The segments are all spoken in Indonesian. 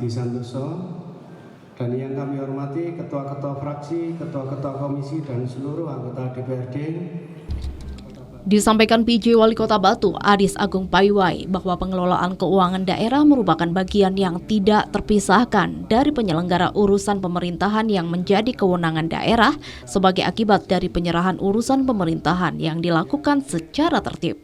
Budi Santoso, dan yang kami hormati ketua-ketua fraksi, ketua-ketua komisi, dan seluruh anggota DPRD. Disampaikan PJ Wali Kota Batu, Adis Agung Paiwai, bahwa pengelolaan keuangan daerah merupakan bagian yang tidak terpisahkan dari penyelenggara urusan pemerintahan yang menjadi kewenangan daerah sebagai akibat dari penyerahan urusan pemerintahan yang dilakukan secara tertib.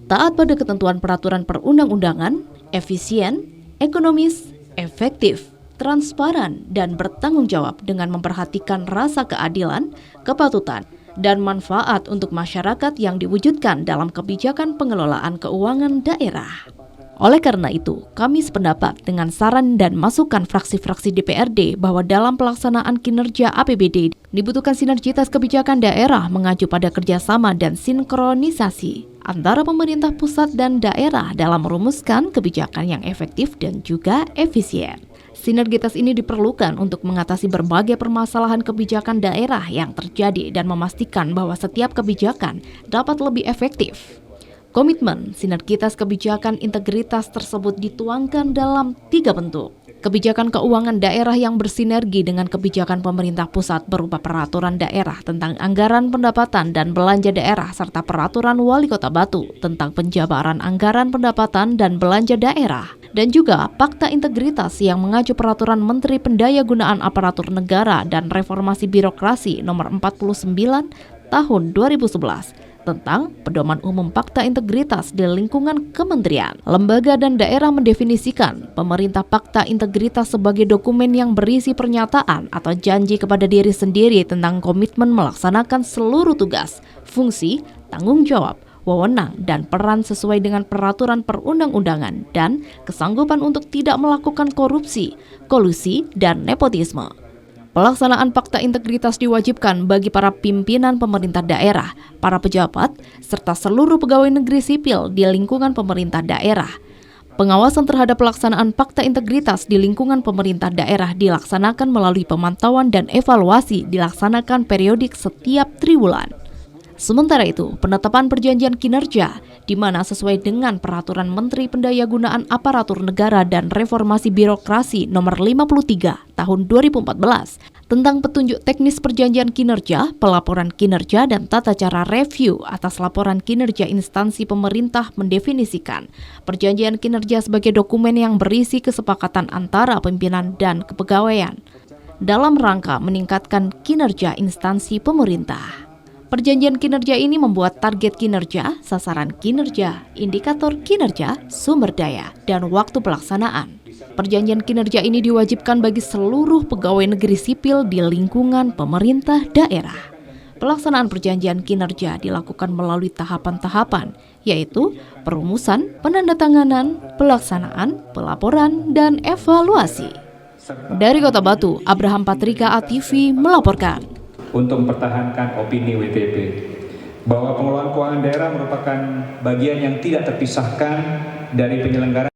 Taat pada ketentuan peraturan perundang-undangan, efisien, ekonomis, efektif, transparan, dan bertanggung jawab dengan memperhatikan rasa keadilan, kepatutan, dan manfaat untuk masyarakat yang diwujudkan dalam kebijakan pengelolaan keuangan daerah. Oleh karena itu, kami sependapat dengan saran dan masukan fraksi-fraksi DPRD bahwa dalam pelaksanaan kinerja APBD dibutuhkan sinergitas kebijakan daerah mengacu pada kerjasama dan sinkronisasi antara pemerintah pusat dan daerah dalam merumuskan kebijakan yang efektif dan juga efisien. Sinergitas ini diperlukan untuk mengatasi berbagai permasalahan kebijakan daerah yang terjadi dan memastikan bahwa setiap kebijakan dapat lebih efektif. Komitmen sinergitas kebijakan integritas tersebut dituangkan dalam 3 bentuk. Kebijakan keuangan daerah yang bersinergi dengan kebijakan pemerintah pusat berupa peraturan daerah tentang anggaran pendapatan dan belanja daerah serta peraturan Wali Kota Batu tentang penjabaran anggaran pendapatan dan belanja daerah. Dan juga Fakta Integritas yang mengacu peraturan Menteri Pendayagunaan Aparatur Negara dan Reformasi Birokrasi nomor 49 tahun 2011 tentang pedoman umum fakta integritas di lingkungan kementerian. Lembaga dan daerah mendefinisikan pemerintah fakta integritas sebagai dokumen yang berisi pernyataan atau janji kepada diri sendiri tentang komitmen melaksanakan seluruh tugas, fungsi, tanggung jawab, wewenang, dan peran sesuai dengan peraturan perundang-undangan dan kesanggupan untuk tidak melakukan korupsi, kolusi, dan nepotisme. Pelaksanaan fakta integritas diwajibkan bagi para pimpinan pemerintah daerah, para pejabat, serta seluruh pegawai negeri sipil di lingkungan pemerintah daerah. Pengawasan terhadap pelaksanaan fakta integritas di lingkungan pemerintah daerah dilaksanakan melalui pemantauan dan evaluasi dilaksanakan periodik setiap triwulan. Sementara itu, penetapan perjanjian kinerja, di mana sesuai dengan peraturan Menteri Pendayagunaan Aparatur Negara dan Reformasi Birokrasi nomor 53 tahun 2014 tentang petunjuk teknis perjanjian kinerja, pelaporan kinerja, dan tata cara review atas laporan kinerja instansi pemerintah mendefinisikan perjanjian kinerja sebagai dokumen yang berisi kesepakatan antara pimpinan dan kepegawaian dalam rangka meningkatkan kinerja instansi pemerintah. Perjanjian kinerja ini membuat target kinerja, sasaran kinerja, indikator kinerja, sumber daya, dan waktu pelaksanaan. Perjanjian kinerja ini diwajibkan bagi seluruh pegawai negeri sipil di lingkungan pemerintah daerah. Pelaksanaan perjanjian kinerja dilakukan melalui tahapan-tahapan, yaitu perumusan, penandatanganan, pelaksanaan, pelaporan, dan evaluasi. Dari Kota Batu, Abraham Patrika ATV melaporkan. Untuk mempertahankan opini WTP bahwa pengelolaan keuangan daerah merupakan bagian yang tidak terpisahkan dari penyelenggaraan